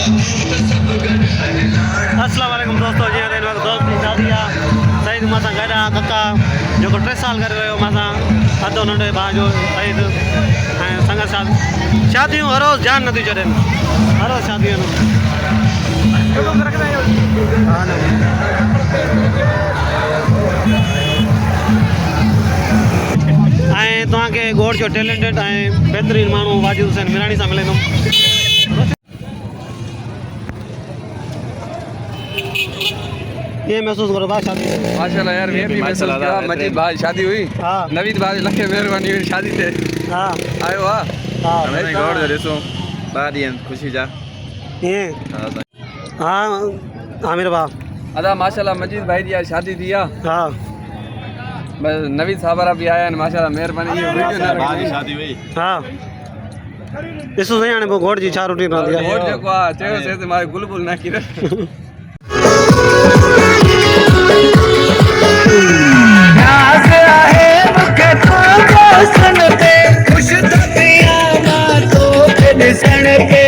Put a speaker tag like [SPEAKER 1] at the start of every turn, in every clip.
[SPEAKER 1] अस्सलाम वालेकुम दोस्तों, जी दोस्त की शादी आहे सईद मां सां गॾु आहे कका जेको 3 साल करे वियो मां सां अधु नंढे भाउ जो सईद ऐं संगत साथ शादियूं हर रोज़ जान नथियूं छॾनि हर रोज़ शादियूं ऐं तव्हांखे गोड़ जो टैलेंटेड ऐं बहितरीनु माण्हू वाजिद हुसैन मिराणी सां मिलंदुमि। ये महसूस करो भाई शादी
[SPEAKER 2] माशाल्लाह यार मैं भी महसूस किया मजीद भाई शादी हुई
[SPEAKER 1] हाँ
[SPEAKER 2] नवीद भाई लखे मेहरबानी हुई शादी थे
[SPEAKER 1] हाँ
[SPEAKER 2] आयो वाह
[SPEAKER 1] हाँ
[SPEAKER 2] हमें गौर दे सो बाद ये खुशी जा
[SPEAKER 1] ये हाँ आमिर बाप
[SPEAKER 2] अदा माशाल्लाह मजीद भाई जी आज शादी थी
[SPEAKER 1] हाँ
[SPEAKER 2] बस नवीद साहबरा भी आया माशाल्लाह मेहरबानी ये वीडियो ना
[SPEAKER 3] बाद शादी हुई
[SPEAKER 1] हाँ इसो सही आने गोड़ जी 4 रोटी रहंदी आहे
[SPEAKER 2] वोट जो को चयो से मारे गुलबुल ना किरे
[SPEAKER 4] नाज़ आहे मूंखे तुंहिंजो सुन ते ख़ुशि थो थियां मां तोखे ॾिसण ते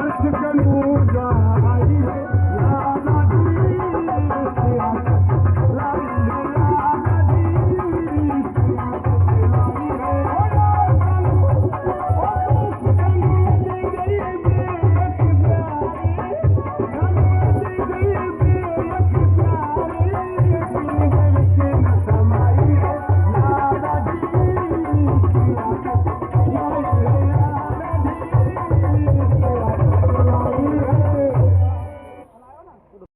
[SPEAKER 4] Arsh ka noor